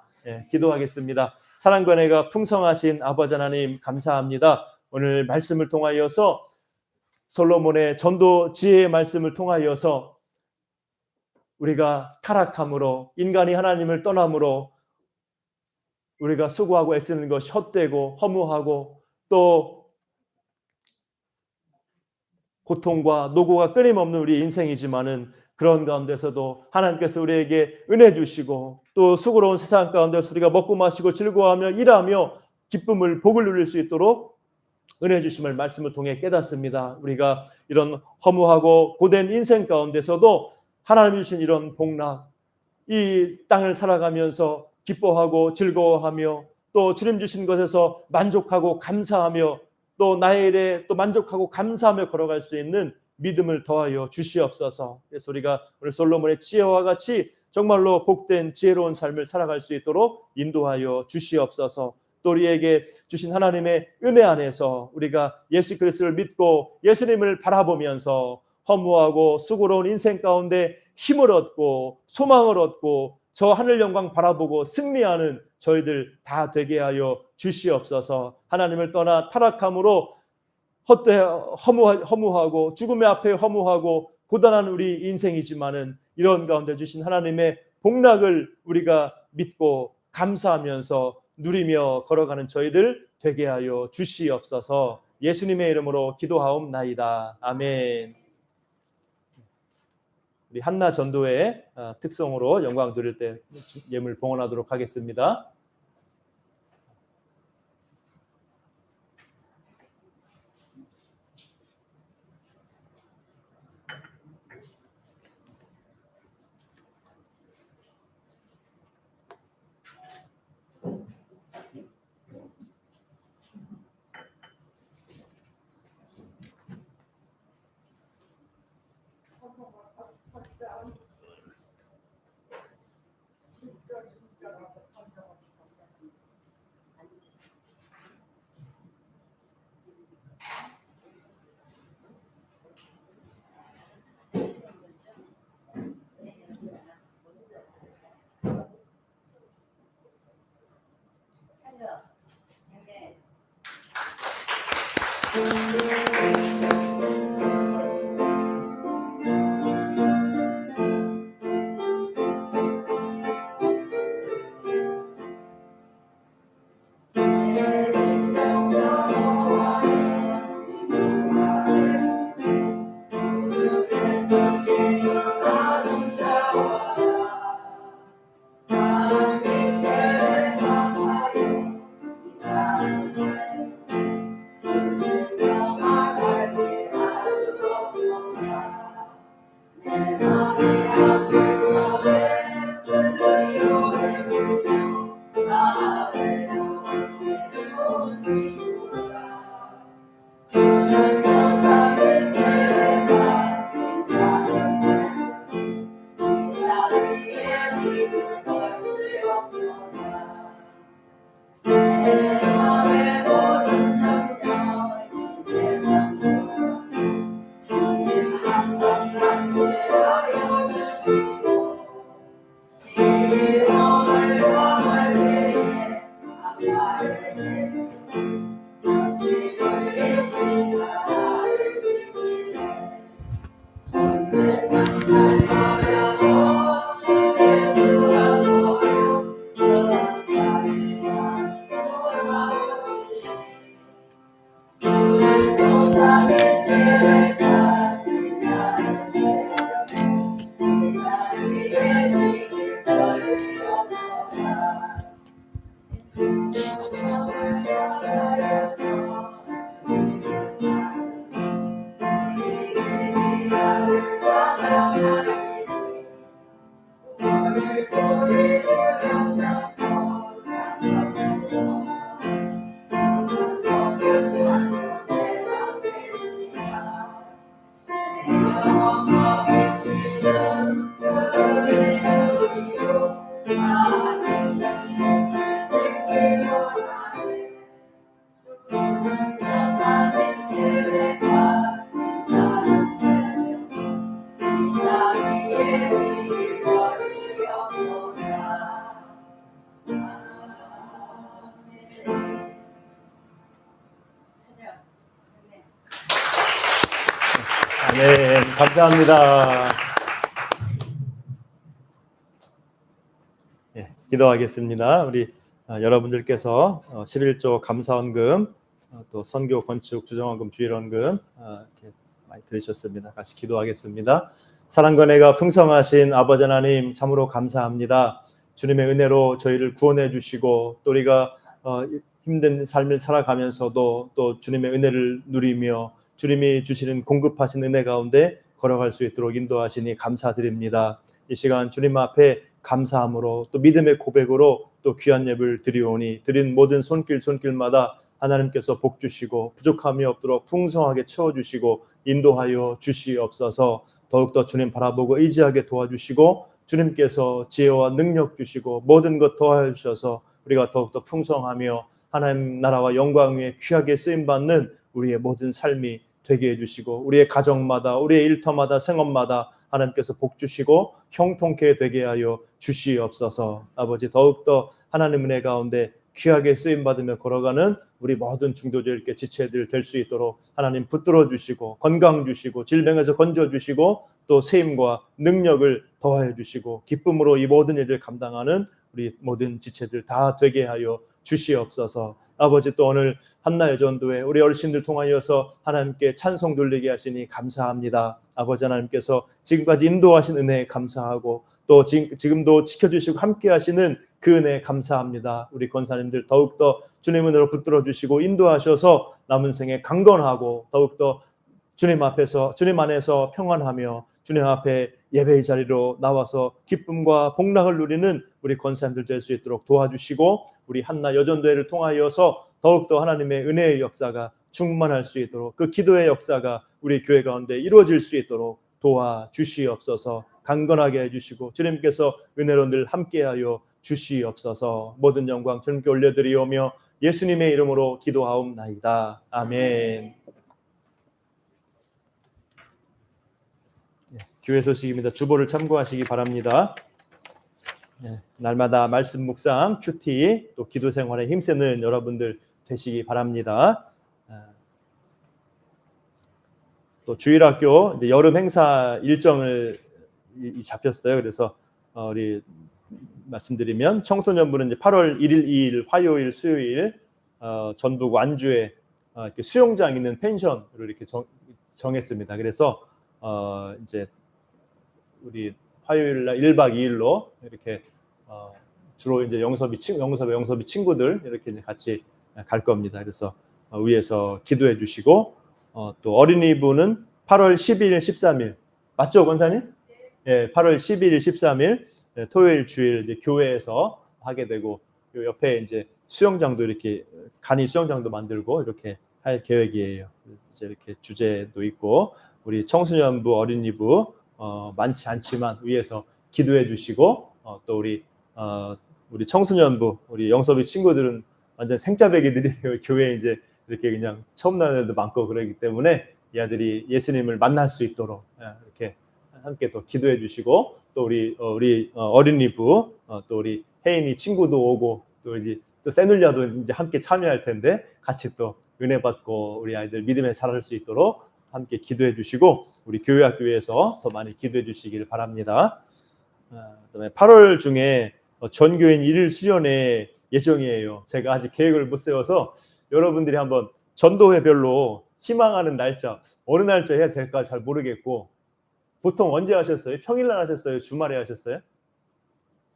기도하겠습니다. 사랑과 은혜가 풍성하신 아버지 하나님 감사합니다. 오늘 말씀을 통하여서 솔로몬의 전도 지혜의 말씀을 통하여서 우리가 타락함으로 인간이 하나님을 떠남으로 우리가 수고하고 애쓰는 것이 헛되고 허무하고 또 고통과 노고가 끊임없는 우리 인생이지만은 그런 가운데서도 하나님께서 우리에게 은혜 주시고 또 수고로운 세상 가운데서 우리가 먹고 마시고 즐거워하며 일하며 기쁨을 복을 누릴 수 있도록 은혜 주심을 말씀을 통해 깨닫습니다. 우리가 이런 허무하고 고된 인생 가운데서도 하나님 주신 이런 복락, 이 땅을 살아가면서 기뻐하고 즐거워하며 또 주님 주신 것에서 만족하고 감사하며 또 나의 일에 또 만족하고 감사하며 걸어갈 수 있는 믿음을 더하여 주시옵소서. 그래서 우리가 오늘 솔로몬의 지혜와 같이 정말로 복된 지혜로운 삶을 살아갈 수 있도록 인도하여 주시옵소서. 또 우리에게 주신 하나님의 은혜 안에서 우리가 예수 그리스도를 믿고 예수님을 바라보면서 허무하고 수고로운 인생 가운데 힘을 얻고 소망을 얻고 저 하늘 영광 바라보고 승리하는 저희들 다 되게 하여 주시옵소서. 하나님을 떠나 타락함으로 허무하고 죽음의 앞에 허무하고 고단한 우리 인생이지만은 이런 가운데 주신 하나님의 복락을 우리가 믿고 감사하면서 누리며 걸어가는 저희들 되게 하여 주시옵소서. 예수님의 이름으로 기도하옵나이다. 아멘. 우리 한나 전도의 특성으로 영광 드릴 때 예물 봉헌하도록 하겠습니다. 네, 감사합니다. 네, 기도하겠습니다. 우리 여러분들께서 11조 감사원금, 또 선교 건축 주정원금 주일원금 이렇게 많이 들으셨습니다. 같이 기도하겠습니다. 사랑과 은혜가 풍성하신 아버지 하나님 참으로 감사합니다. 주님의 은혜로 저희를 구원해 주시고 또 우리가 힘든 삶을 살아가면서도 또 주님의 은혜를 누리며 주님이 주시는 공급하신 은혜 가운데 걸어갈 수 있도록 인도하시니 감사드립니다. 이 시간 주님 앞에 감사함으로 또 믿음의 고백으로 또 귀한 예배를 드리오니 드린 모든 손길마다 하나님께서 복 주시고 부족함이 없도록 풍성하게 채워주시고 인도하여 주시옵소서. 더욱더 주님 바라보고 의지하게 도와주시고 주님께서 지혜와 능력 주시고 모든 것 더하여 주셔서 우리가 더욱더 풍성하며 하나님 나라와 영광 위에 귀하게 쓰임받는 우리의 모든 삶이 되게 해주시고 우리의 가정마다 우리의 일터마다 생업마다 하나님께서 복 주시고 형통케 되게 하여 주시옵소서. 아버지 더욱더 하나님 은혜 가운데 귀하게 쓰임받으며 걸어가는 우리 모든 중도자들께 지체들 될 수 있도록 하나님 붙들어 주시고 건강 주시고 질병에서 건져 주시고 또 세임과 능력을 더하여 주시고 기쁨으로 이 모든 일을 감당하는 우리 모든 지체들 다 되게 하여 주시옵소서. 아버지 또 오늘 한나 여전도회 우리 어르신들 통하여서 하나님께 찬송 돌리게 하시니 감사합니다. 아버지 하나님께서 지금까지 인도하신 은혜에 감사하고 또 지금도 지켜주시고 함께 하시는 그 은혜에 감사합니다. 우리 권사님들 더욱더 주님 은혜로 붙들어 주시고 인도하셔서 남은 생에 강건하고 더욱더 주님 앞에서 주님 안에서 평안하며 주님 앞에 예배의 자리로 나와서 기쁨과 복락을 누리는 우리 권사님들 될 수 있도록 도와주시고 우리 한나 여전도회를 통하여서 더욱더 하나님의 은혜의 역사가 충만할 수 있도록 그 기도의 역사가 우리 교회 가운데 이루어질 수 있도록 도와주시옵소서. 강건하게 해주시고 주님께서 은혜로 늘 함께하여 주시옵소서. 모든 영광 주님께 올려드리오며 예수님의 이름으로 기도하옵나이다. 아멘. 교회 소식입니다. 주보를 참고하시기 바랍니다. 날마다 말씀 묵상, 큐티, 또 기도 생활에 힘쓰는 여러분들 되시기 바랍니다. 또 주일학교 이제 여름 행사 일정을 잡혔어요. 그래서 우리 말씀드리면 청소년부는 이제 8월 1일, 2일 화요일, 수요일 전북 완주에 이렇게 수영장 있는 펜션으로 이렇게 정했습니다. 그래서 이제 우리 화요일 날 1박 2일로 이렇게 주로 이제 영섭이 친구들 이렇게 이제 같이 갈 겁니다. 그래서 위에서 기도해 주시고 또 어린이부는 8월 12일, 13일 맞죠, 권사님? 예, 8월 12일, 13일 토요일 주일 이제 교회에서 하게 되고 요 옆에 이제 수영장도 이렇게 간이 수영장도 만들고 이렇게 할 계획이에요. 이제 이렇게 주제도 있고 우리 청소년부, 어린이부 많지 않지만 위에서 기도해 주시고 또 우리 청소년부, 우리 영섭이 친구들은 완전 생짜배기들이 교회에 이제 이렇게 그냥 처음 나는 애들도 많고 그러기 때문에 이 아들이 예수님을 만날 수 있도록 이렇게 함께 또 기도해 주시고 또 우리 어린이부 또 우리 혜인이 친구도 오고 또 이제 또 세눌리아도 이제 함께 참여할 텐데 같이 또 은혜 받고 우리 아이들 믿음에 자랄 수 있도록 함께 기도해 주시고 우리 교회학교에서 더 많이 기도해 주시기를 바랍니다. 그다음에 8월 중에 전교인 1일 수련회 예정이에요. 제가 아직 계획을 못 세워서 여러분들이 한번 전도회별로 희망하는 날짜 어느 날짜 해야 될까 잘 모르겠고 보통 언제 하셨어요? 평일날 하셨어요? 주말에 하셨어요?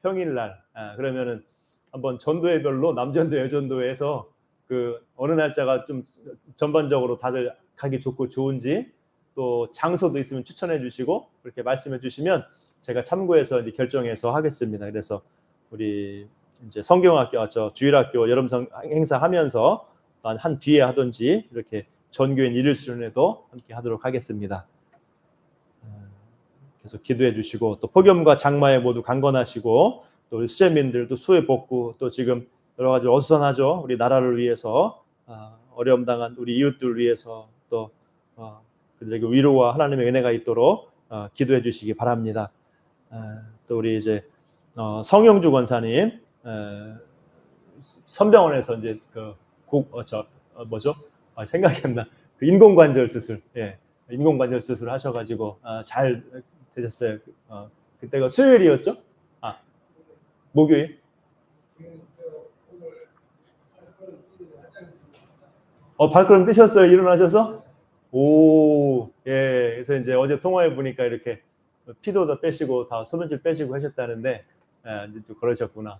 평일날. 그러면은 한번 전도회별로 남전도 여전도회에서 그 어느 날짜가 좀 전반적으로 다들 가기 좋고 좋은지 또 장소도 있으면 추천해 주시고 그렇게 말씀해 주시면 제가 참고해서 이제 결정해서 하겠습니다. 그래서 우리 이제 성경학교, 주일학교 여름 행사 하면서 한 뒤에 하든지 이렇게 전교인 1일 수련회도 함께 하도록 하겠습니다. 계속 기도해 주시고 또 폭염과 장마에 모두 강건하시고 또 우리 수재민들도 수해 복구 또 지금 여러 가지 어수선하죠. 우리 나라를 위해서 어려움 당한 우리 이웃들 위해서 또 그들에게 위로와 하나님의 은혜가 있도록 기도해 주시기 바랍니다. 또 우리 이제 성영주 권사님 선병원에서 이제 생각이 안 나. 그 인공관절 수술, 인공관절 수술 하셔가지고 잘 되셨어요. 그때가 수요일이었죠? 목요일? 발걸음 뛰셨어요? 일어나셔서? 오, 예. 그래서 이제 어제 통화해 보니까 이렇게 피도 다 빼시고 다 소변질 빼시고 하셨다는데 이제 또 그러셨구나.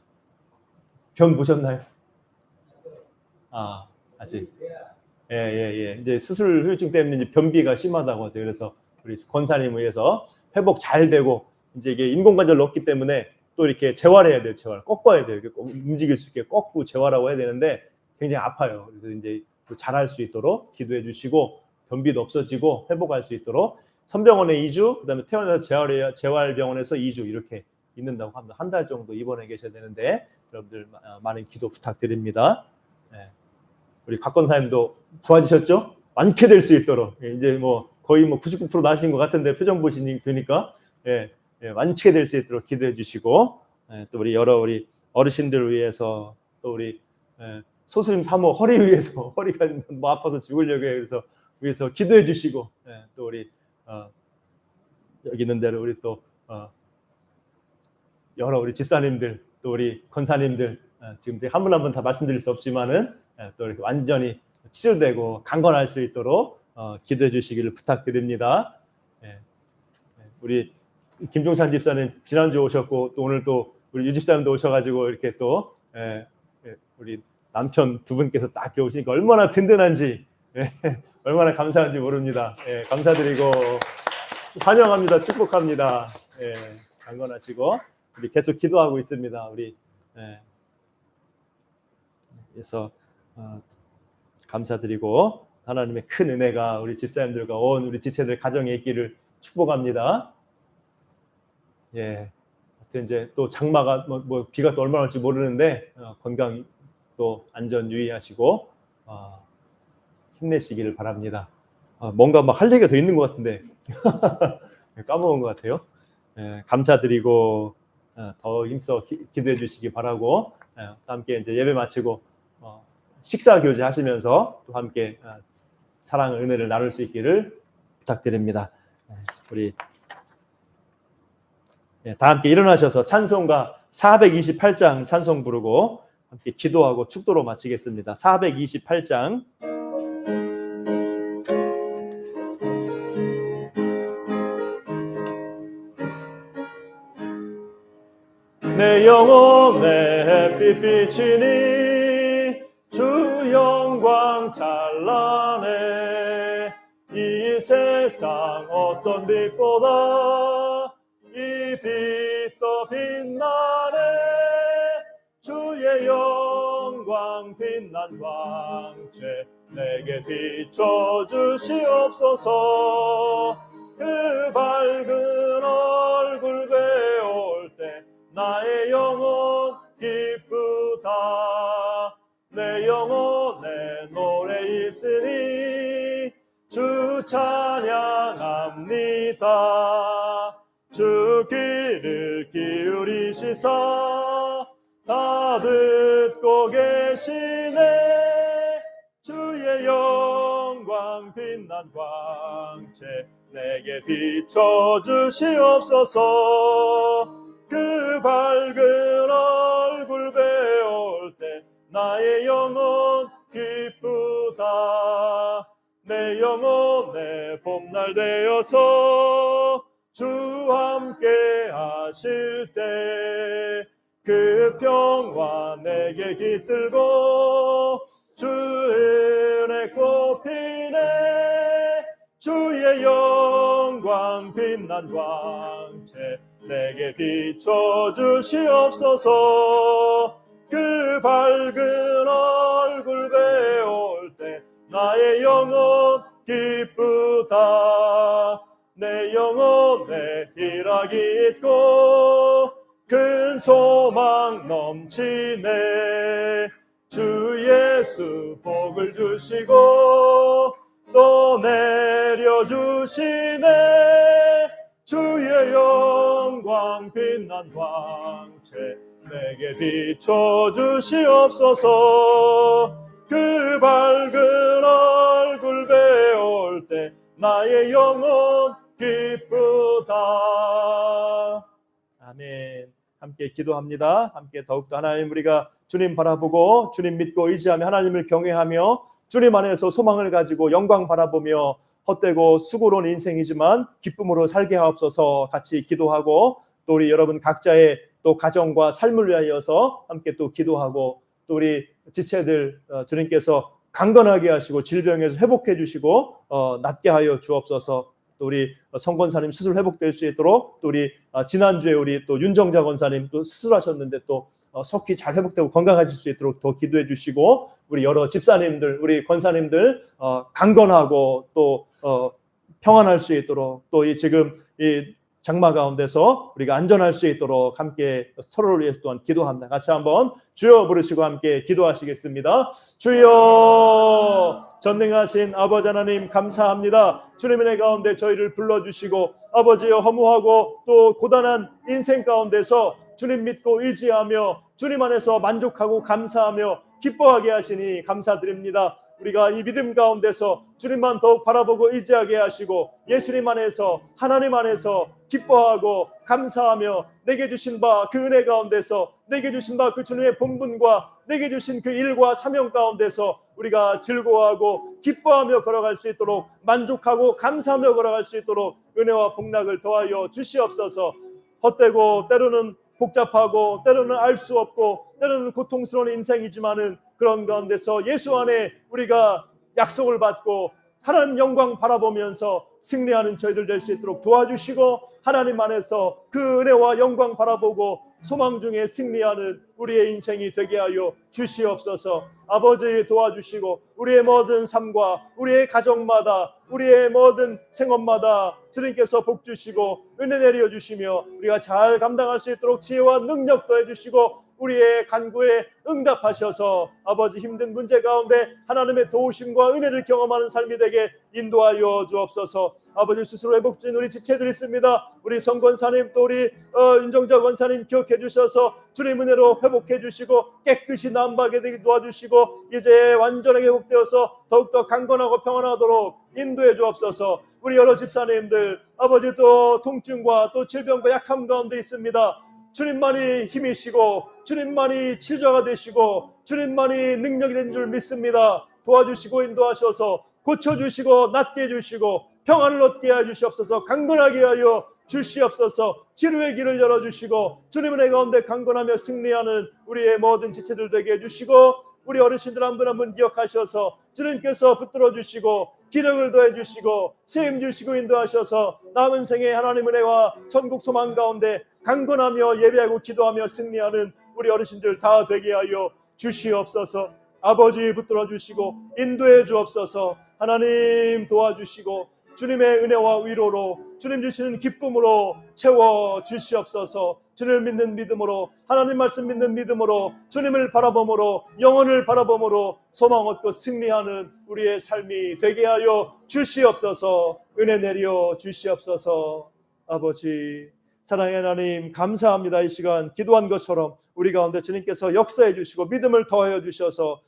병 보셨나요? 아직. 예. 이제 수술 후유증 때문에 이제 변비가 심하다고 하세요. 그래서 우리 권사님 위해서 회복 잘 되고 이제 이게 인공관절 넣었기 때문에 또 이렇게 재활해야 돼요. 재활 꺾어야 돼요. 이렇게 움직일 수 있게 꺾고 재활하고 해야 되는데 굉장히 아파요. 그래서 이제 또 잘할 수 있도록 기도해 주시고 변비도 없어지고 회복할 수 있도록 선병원에 2주, 그다음에 태어나서 재활병원에서 2주 이렇게 있는다고 합니다. 한 달 정도 입원해 계셔야 되는데 여러분들 많은 기도 부탁드립니다. 네. 우리 곽 권사님도 좋아지셨죠? 완쾌 될 수 있도록 이제 뭐 거의 뭐 99% 나으신 것 같은데 표정 보시니까 완쾌될 수 있도록 기도해 주시고 또 우리 여러 우리 어르신들을 위해서 또 우리 소수님 사모 허리 위해서 허리가 뭐 아파서 죽으려고 해요. 그래서 위해서 기도해 주시고 또 우리 여기 있는 대로 우리 또 여러 우리 집사님들 또 우리 권사님들 지금 한 분 한 분 다 말씀드릴 수 없지만은 또 이렇게 완전히 치료되고 강건할 수 있도록 기도해 주시기를 부탁드립니다. 우리 김종찬 집사님 지난주 오셨고 또 오늘 또 우리 유 집사님도 오셔가지고 이렇게 또 우리 남편 두 분께서 딱 오시니까 얼마나 든든한지 얼마나 감사한지 모릅니다. 감사드리고 환영합니다. 축복합니다. 강건하시고 우리 계속 기도하고 있습니다. 우리 그래서 감사드리고 하나님의 큰 은혜가 우리 집사님들과 온 우리 지체들 가정에 있기를 축복합니다. 하여튼 이제 또 장마가 뭐 비가 또 얼마나 올지 모르는데 건강 또 안전 유의하시고 힘내시기를 바랍니다. 뭔가 막 할 얘기가 더 있는 것 같은데 까먹은 것 같아요. 감사드리고 더 힘써 기도해 주시기 바라고 함께 이제 예배 마치고 식사 교제 하시면서 또 함께 사랑의 은혜를 나눌 수 있기를 부탁드립니다. 우리 다 함께 일어나셔서 찬송가 428장 찬송 부르고 함께 기도하고 축도로 마치겠습니다. 428장 내 영혼의 햇빛 비치니 주 영광 찬란해 이 세상 어떤 빛보다 이 빛도 빛나네 주의 영광 빛난 광채 내게 비춰주시옵소서 그 밝은 얼굴 배울 때 나의 영혼 기쁘다 내 영혼에 노래 있으니 주 찬양합니다 주 귀를 기울이시사 다 듣고 계시네 주의 영광 빛난 광채 내게 비춰주시옵소서 그 밝은 얼굴 배울 때 나의 영혼 기쁘다 내 영혼의 봄날 되어서 주 함께 하실 때 그 평화 내게 깃들고 주 은혜 꽃피네 주의 영광 빛난 광채 내게 비춰주시옵소서 그 밝은 얼굴 배울 때 나의 영혼 기쁘다 내 영혼에 희락이 있고 큰 소망 넘치네 주 예수 복을 주시고 또 내려주시네 주의 영광 빛난 광채 내게 비춰주시옵소서 그 밝은 얼굴 배울 때 나의 영혼 기쁘다 아멘. 함께 기도합니다. 함께 더욱더 하나님 우리가 주님 바라보고 주님 믿고 의지하며 하나님을 경외하며 주님 안에서 소망을 가지고 영광 바라보며 헛되고 수고로운 인생이지만 기쁨으로 살게 하옵소서 같이 기도하고 또 우리 여러분 각자의 또 가정과 삶을 위하여서 함께 또 기도하고 또 우리 지체들 주님께서 강건하게 하시고 질병에서 회복해 주시고 낫게 하여 주옵소서 또 우리 성권사님 수술 회복될 수 있도록 또 우리 지난주에 우리 또 윤정자 권사님 또 수술하셨는데 또 속히 잘 회복되고 건강하실 수 있도록 더 기도해 주시고 우리 여러 집사님들, 우리 권사님들 강건하고 또 평안할 수 있도록, 또 이 지금 이 장마 가운데서 우리가 안전할 수 있도록 함께 서로를 위해서 또한 기도합니다. 같이 한번 주여 부르시고 함께 기도하시겠습니다. 주여, 전능하신 아버지 하나님 감사합니다. 주님의 은혜 가운데 저희를 불러주시고 아버지여 허무하고 또 고단한 인생 가운데서 주님 믿고 의지하며 주님 안에서 만족하고 감사하며 기뻐하게 하시니 감사드립니다. 우리가 이 믿음 가운데서 주님만 더욱 바라보고 의지하게 하시고 예수님 안에서 하나님 안에서 기뻐하고 감사하며 내게 주신 바 그 은혜 가운데서 내게 주신 바 그 주님의 본분과 내게 주신 그 일과 사명 가운데서 우리가 즐거워하고 기뻐하며 걸어갈 수 있도록 만족하고 감사하며 걸어갈 수 있도록 은혜와 복락을 더하여 주시옵소서. 헛되고 때로는 복잡하고 때로는 알 수 없고 때로는 고통스러운 인생이지만은 그런 가운데서 예수 안에 우리가 약속을 받고 하나님 영광 바라보면서 승리하는 저희들 될 수 있도록 도와주시고 하나님 안에서 그 은혜와 영광 바라보고 소망 중에 승리하는 우리의 인생이 되게 하여 주시옵소서. 아버지 도와주시고 우리의 모든 삶과 우리의 가정마다 우리의 모든 생업마다 주님께서 복 주시고 은혜 내려 주시며 우리가 잘 감당할 수 있도록 지혜와 능력 더해 주시고 우리의 간구에 응답하셔서 아버지 힘든 문제 가운데 하나님의 도우심과 은혜를 경험하는 삶이 되게 인도하여 주옵소서. 아버지 스스로 회복진 우리 지체들 있습니다. 우리 성권사님 또 우리 윤정자 권사님 기억해 주셔서 주님 은혜로 회복해 주시고 깨끗이 남바게 되게 도와주시고 이제 완전하게 회복되어서 더욱더 강건하고 평안하도록 인도해 주옵소서. 우리 여러 집사님들 아버지 또 통증과 또 질병과 약함 가운데 있습니다. 주님만이 힘이시고 주님만이 치료자가 되시고 주님만이 능력이 된 줄 믿습니다. 도와주시고 인도하셔서 고쳐주시고 낫게 해주시고 평안을 얻게 해 주시옵소서. 강건하게 하여 주시옵소서. 치료의 길을 열어주시고 주님의 은혜 가운데 강건하며 승리하는 우리의 모든 지체들 되게 해주시고 우리 어르신들 한 분 한 분 기억하셔서 주님께서 붙들어 주시고 기력을 더해 주시고 세임 주시고 인도하셔서 남은 생에 하나님 은혜와 천국 소망 가운데 강건하며 예배하고 기도하며 승리하는 우리 어르신들 다 되게 하여 주시옵소서. 아버지 붙들어 주시고 인도해 주옵소서. 하나님 도와주시고 주님의 은혜와 위로로 주님 주시는 기쁨으로 채워 주시옵소서. 주님을 믿는 믿음으로 하나님 말씀 믿는 믿음으로 주님을 바라봄으로 영혼을 바라봄으로 소망 얻고 승리하는 우리의 삶이 되게 하여 주시옵소서. 은혜 내려 주시옵소서. 아버지 사랑의 하나님 감사합니다. 이 시간 기도한 것처럼 우리 가운데 주님께서 역사해 주시고 믿음을 더하여 주셔서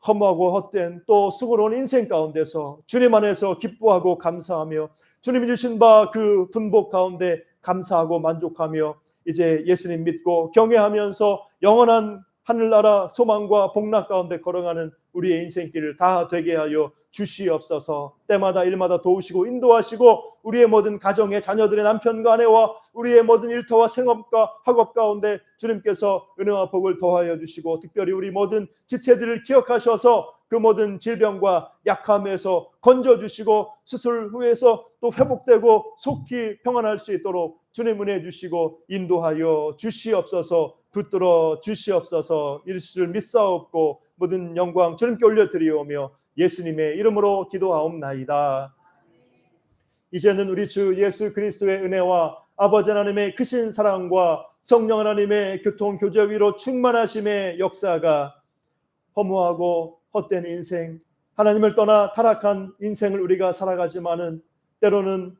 허무하고 헛된 또 수고로운 인생 가운데서 주님 안에서 기뻐하고 감사하며 주님이 주신 바 그 분복 가운데 감사하고 만족하며 이제 예수님 믿고 경외하면서 영원한 하늘나라 소망과 복락 가운데 걸어가는 우리의 인생길을 다 되게 하여 주시옵소서. 때마다 일마다 도우시고 인도하시고 우리의 모든 가정의 자녀들의 남편과 아내와 우리의 모든 일터와 생업과 학업 가운데 주님께서 은혜와 복을 더하여 주시고 특별히 우리 모든 지체들을 기억하셔서 그 모든 질병과 약함에서 건져주시고 수술 후에서 또 회복되고 속히 평안할 수 있도록 주님 은혜 주시고 인도하여 주시옵소서. 붙들어 주시옵소서. 이를 믿사옵고 모든 영광 주님께 올려드리오며 예수님의 이름으로 기도하옵나이다. 이제는 우리 주 예수 그리스도의 은혜와 아버지 하나님의 크신 사랑과 성령 하나님의 교통 교제 위로 충만하심의 역사가 허무하고 헛된 인생, 하나님을 떠나 타락한 인생을 우리가 살아가지만은 때로는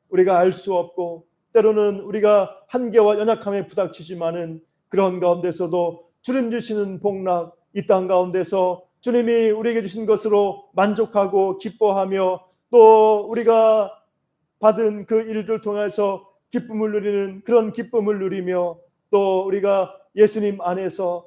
우리가 알 수 없고 때로는 우리가 한계와 연약함에 부닥치지만은 그런 가운데서도 주님 주시는 복락 이 땅 가운데서 주님이 우리에게 주신 것으로 만족하고 기뻐하며 또 우리가 받은 그 일들 통해서 기쁨을 누리는 그런 기쁨을 누리며 또 우리가 예수님 안에서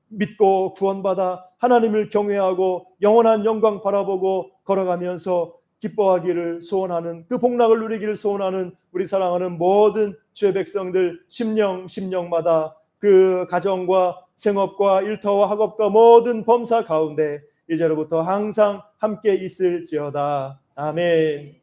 믿고 구원받아 하나님을 경외하고 영원한 영광 바라보고 걸어가면서 기뻐하기를 소원하는 그 복락을 누리기를 소원하는 우리 사랑하는 모든 주의 백성들 심령마다 그 가정과 생업과 일터와 학업과 모든 범사 가운데 이제로부터 항상 함께 있을지어다. 아멘.